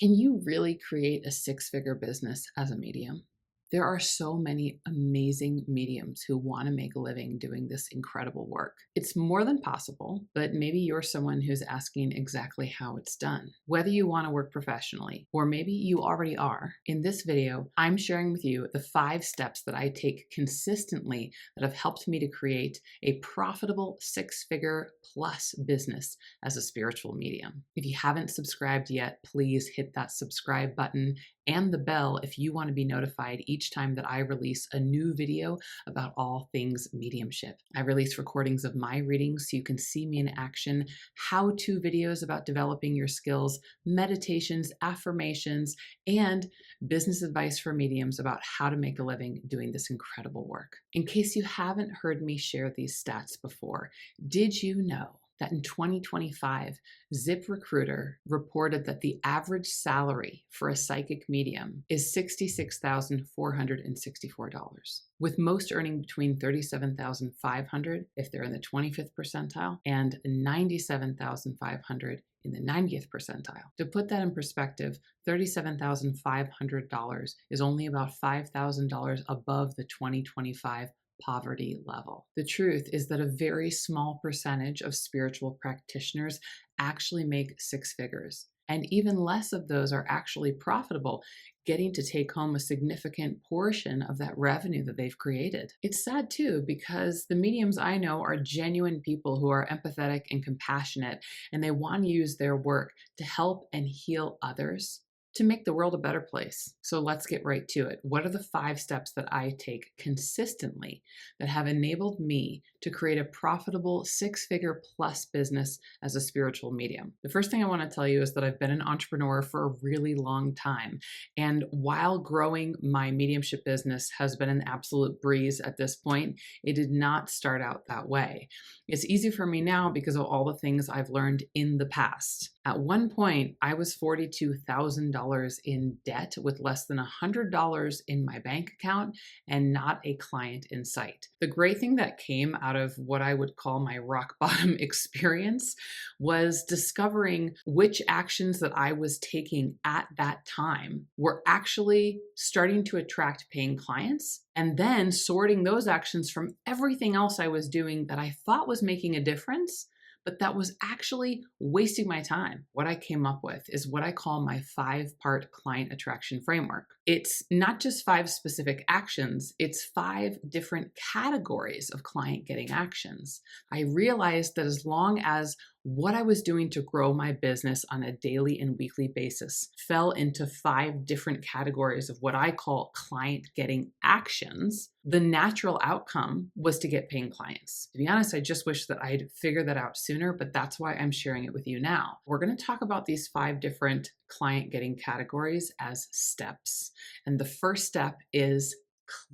Can you really create a six-figure business as a medium? There are so many amazing mediums who want to make a living doing this incredible work. It's more than possible, but maybe you're someone who's asking exactly how it's done. Whether you want to work professionally, or maybe you already are, in this video, I'm sharing with you the 5 steps that I take consistently that have helped me to create a profitable six-figure plus business as a spiritual medium. If you haven't subscribed yet, please hit that subscribe button and the bell if you want to be notified each time that I release a new video about all things mediumship. I release recordings of my readings so you can see me in action, how-to videos about developing your skills, meditations, affirmations, and business advice for mediums about how to make a living doing this incredible work. In case you haven't heard me share these stats before, did you know that in 2025, ZipRecruiter reported that the average salary for a psychic medium is $66,464, with most earning between $37,500 if they're in the 25th percentile and $97,500 in the 90th percentile. To put that in perspective, $37,500 is only about $5,000 above the 2025 poverty level. The truth is that a very small percentage of spiritual practitioners actually make 6 figures, and even less of those are actually profitable, getting to take home a significant portion of that revenue that they've created. It's sad too, because the mediums I know are genuine people who are empathetic and compassionate, and they want to use their work to help and heal others, to make the world a better place. So let's get right to it. What are the 5 steps that I take consistently that have enabled me to create a profitable 6-figure plus business as a spiritual medium? The first thing I want to tell you is that I've been an entrepreneur for a really long time. And while growing my mediumship business has been an absolute breeze at this point, it did not start out that way. It's easy for me now because of all the things I've learned in the past. At one point, I was $42,000 in debt with less than $100 in my bank account and not a client in sight. The great thing that came out of what I would call my rock bottom experience was discovering which actions that I was taking at that time were actually starting to attract paying clients, and then sorting those actions from everything else I was doing that I thought was making a difference, but that was actually wasting my time. What I came up with is what I call my 5-part client attraction framework. It's not just 5 specific actions, it's 5 different categories of client getting actions. I realized that as long as what I was doing to grow my business on a daily and weekly basis fell into 5 different categories of what I call client getting actions, the natural outcome was to get paying clients. To be honest, I just wish that I'd figured that out sooner, but that's why I'm sharing it with you now. We're going to talk about these 5 different client getting categories as steps. And the first step is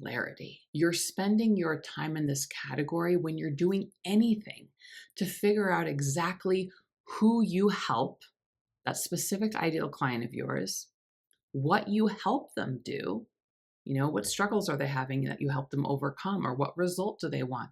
clarity. You're spending your time in this category when you're doing anything to figure out exactly who you help, that specific ideal client of yours, what you help them do. What struggles are they having that you help them overcome, or what result do they want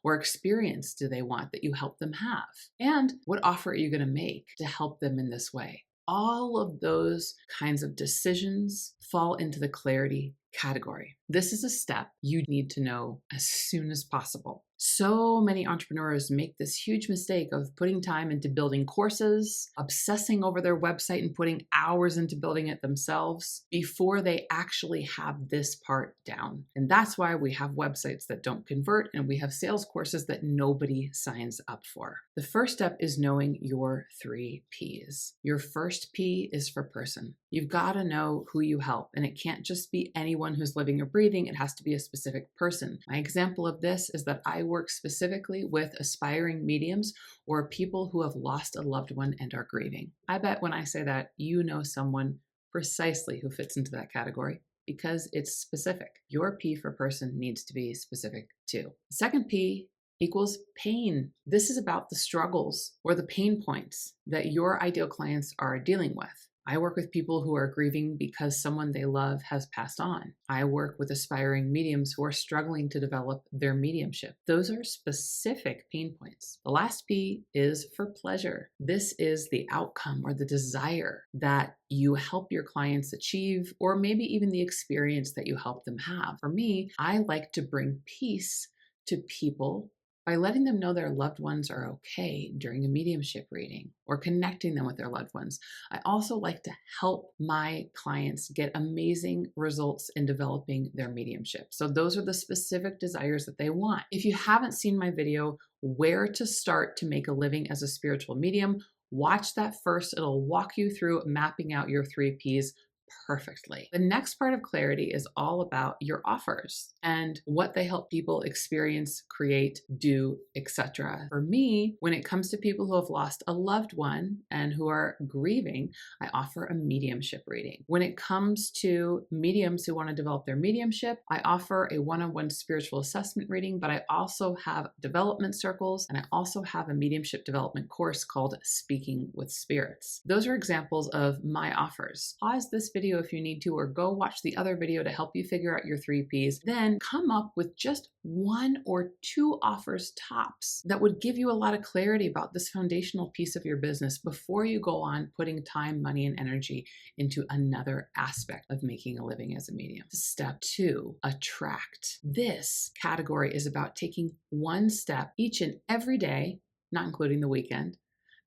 or experience do they want that you help them have? And what offer are you going to make to help them in this way? All of those kinds of decisions fall into the clarity category. This is a step you need to know as soon as possible. So many entrepreneurs make this huge mistake of putting time into building courses, obsessing over their website and putting hours into building it themselves before they actually have this part down. And that's why we have websites that don't convert and we have sales courses that nobody signs up for. The first step is knowing your 3 Ps. Your first P is for person. You've got to know who you help, and it can't just be anyone who's living or breathing. It has to be a specific person. My example of this is that I work specifically with aspiring mediums or people who have lost a loved one and are grieving. I bet when I say that, you know someone precisely who fits into that category because it's specific. Your P for person needs to be specific too. The second P equals pain. This is about the struggles or the pain points that your ideal clients are dealing with. I work with people who are grieving because someone they love has passed on. I work with aspiring mediums who are struggling to develop their mediumship. Those are specific pain points. The last P is for pleasure. This is the outcome or the desire that you help your clients achieve, or maybe even the experience that you help them have. For me, I like to bring peace to people by letting them know their loved ones are okay during a mediumship reading or connecting them with their loved ones. I also like to help my clients get amazing results in developing their mediumship. So those are the specific desires that they want. If you haven't seen my video, Where to Start to Make a Living as a Spiritual Medium, watch that first. It'll walk you through mapping out your 3Ps perfectly. The next part of clarity is all about your offers and what they help people experience, create, do, etc. For me, when it comes to people who have lost a loved one and who are grieving, I offer a mediumship reading. When it comes to mediums who want to develop their mediumship, I offer a one-on-one spiritual assessment reading, but I also have development circles, and I also have a mediumship development course called Speaking with Spirits. Those are examples of my offers. Pause this video if you need to, or go watch the other video to help you figure out your 3Ps. Then come up with just 1 or 2 offers tops that would give you a lot of clarity about this foundational piece of your business before you go on putting time, money, and energy into another aspect of making a living as a medium. Step 2, attract. This category is about taking one step each and every day, not including the weekend,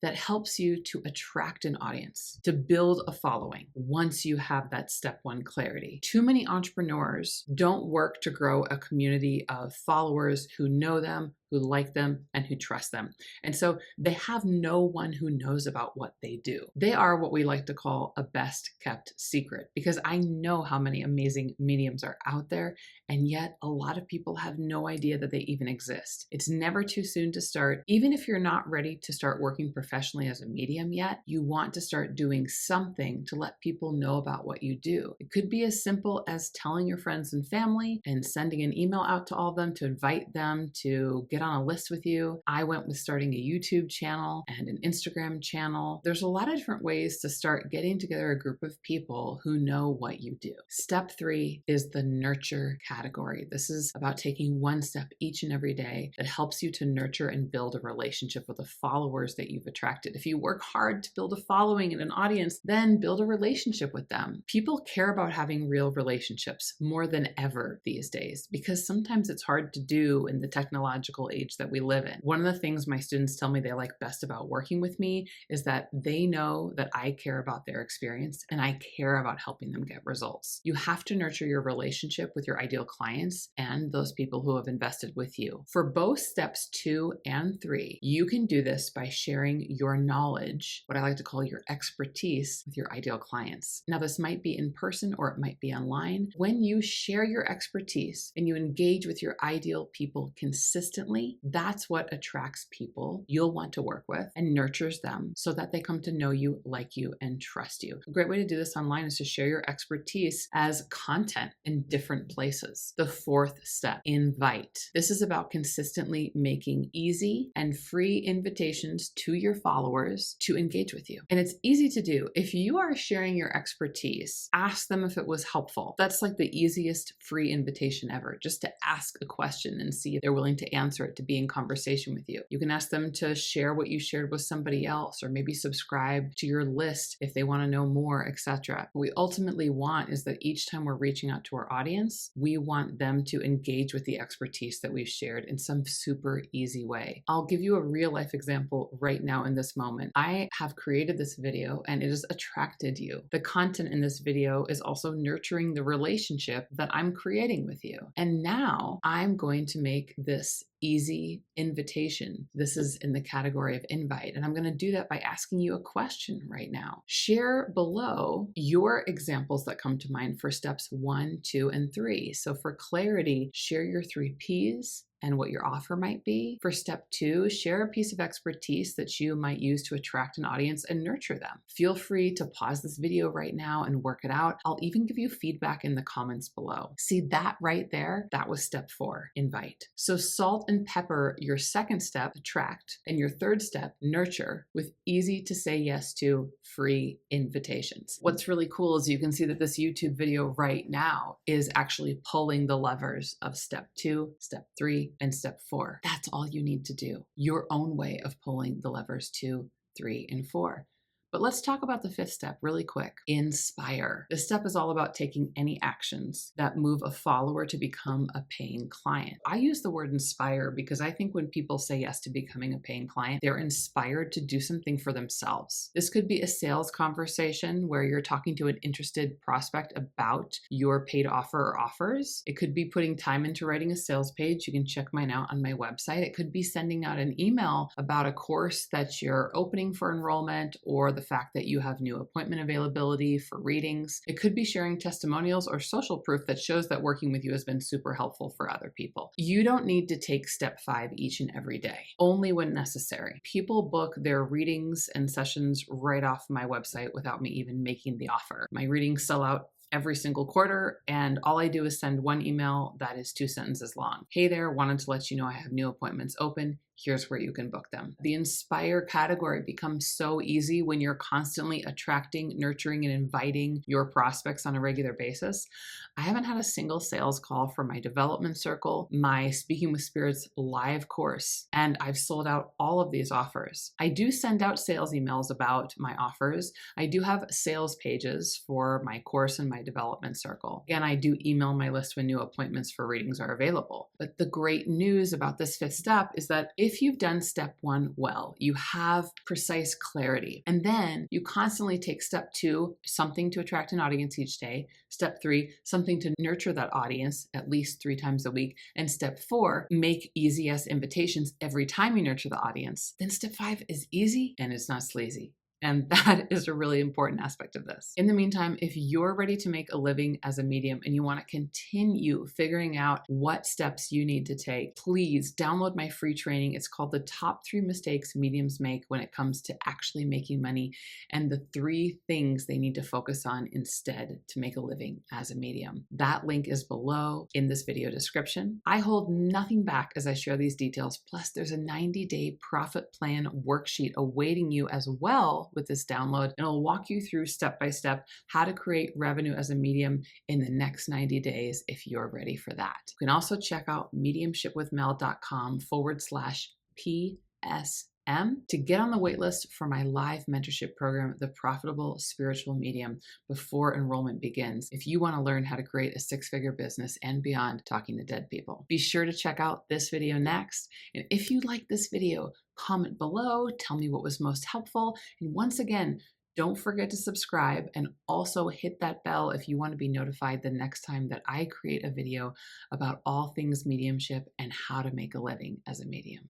that helps you to attract an audience, to build a following once you have that step 1 clarity. Too many entrepreneurs don't work to grow a community of followers who know them, who like them, and who trust them. And so they have no one who knows about what they do. They are what we like to call a best kept secret, because I know how many amazing mediums are out there, and yet a lot of people have no idea that they even exist. It's never too soon to start. Even if you're not ready to start working professionally as a medium yet, you want to start doing something to let people know about what you do. It could be as simple as telling your friends and family and sending an email out to all of them to invite them to get on a list with you. I went with starting a YouTube channel and an Instagram channel. There's a lot of different ways to start getting together a group of people who know what you do. Step 3 is the nurture category. This is about taking one step each and every day that helps you to nurture and build a relationship with the followers that you've attracted. If you work hard to build a following and an audience, then build a relationship with them. People care about having real relationships more than ever these days, because sometimes it's hard to do in the technological age that we live in. One of the things my students tell me they like best about working with me is that they know that I care about their experience and I care about helping them get results. You have to nurture your relationship with your ideal clients and those people who have invested with you. For both steps 2 and 3, you can do this by sharing your knowledge, what I like to call your expertise, with your ideal clients. Now, this might be in person or it might be online. When you share your expertise and you engage with your ideal people consistently, that's what attracts people you'll want to work with and nurtures them so that they come to know you, like you, and trust you. A great way to do this online is to share your expertise as content in different places. The 4th step, invite. This is about consistently making easy and free invitations to your followers to engage with you. And it's easy to do. If you are sharing your expertise, ask them if it was helpful. That's like the easiest free invitation ever, just to ask a question and see if they're willing to answer it, to be in conversation with you. You can ask them to share what you shared with somebody else, or maybe subscribe to your list if they want to know more, etc. What we ultimately want is that each time we're reaching out to our audience, we want them to engage with the expertise that we've shared in some super easy way. I'll give you a real life example right now in this moment. I have created this video and it has attracted you. The content in this video is also nurturing the relationship that I'm creating with you. And now I'm going to make this easy invitation. This is in the category of invite. And I'm going to do that by asking you a question right now. Share below your examples that come to mind for steps 1, 2, and 3. So for clarity, share your 3 Ps and what your offer might be. For step 2, share a piece of expertise that you might use to attract an audience and nurture them. Feel free to pause this video right now and work it out. I'll even give you feedback in the comments below. See that right there? That was step 4, invite. So salt and pepper your second step, attract, and your third step, nurture, with easy to say yes to free invitations. What's really cool is you can see that this YouTube video right now is actually pulling the levers of step 2, step 3, and step 4. That's all you need to do. Your own way of pulling the levers 2, 3, and 4. But let's talk about the 5th step really quick. Inspire. This step is all about taking any actions that move a follower to become a paying client. I use the word inspire because I think when people say yes to becoming a paying client, they're inspired to do something for themselves. This could be a sales conversation where you're talking to an interested prospect about your paid offer or offers. It could be putting time into writing a sales page. You can check mine out on my website. It could be sending out an email about a course that you're opening for enrollment, or the fact that you have new appointment availability for readings. It could be sharing testimonials or social proof that shows that working with you has been super helpful for other people. You don't need to take step 5 each and every day, only when necessary. People book their readings and sessions right off my website without me even making the offer. My readings sell out every single quarter, and all I do is send one email that is 2 sentences long. Hey there, wanted to let you know I have new appointments open. Here's where you can book them. The inspire category becomes so easy when you're constantly attracting, nurturing, and inviting your prospects on a regular basis. I haven't had a single sales call for my development circle, my Speaking with Spirits live course, and I've sold out all of these offers. I do send out sales emails about my offers. I do have sales pages for my course and my development circle. Again, I do email my list when new appointments for readings are available. But the great news about this 5th step is that if you've done step 1 well, you have precise clarity, and then you constantly take step 2, something to attract an audience each day, step 3, something to nurture that audience at least 3 times a week, and step 4, make easy yes invitations every time you nurture the audience, then step 5 is easy and it's not sleazy. And that is a really important aspect of this. In the meantime, if you're ready to make a living as a medium and you want to continue figuring out what steps you need to take, please download my free training. It's called The Top 3 Mistakes Mediums Make When It Comes to Actually Making Money, and the 3 things they need to focus on instead to make a living as a medium. That link is below in this video description. I hold nothing back as I share these details. Plus, there's a 90-day profit plan worksheet awaiting you as well with this download, and it'll walk you through step by step how to create revenue as a medium in the next 90 days if you're ready for that. You can also check out mediumshipwithmel.com/PSM to get on the waitlist for my live mentorship program, The Profitable Spiritual Medium, before enrollment begins, if you want to learn how to create a 6-figure business and beyond talking to dead people. Be sure to check out this video next, and if you like this video, comment below, tell me what was most helpful, and once again, don't forget to subscribe and also hit that bell if you want to be notified the next time that I create a video about all things mediumship and how to make a living as a medium.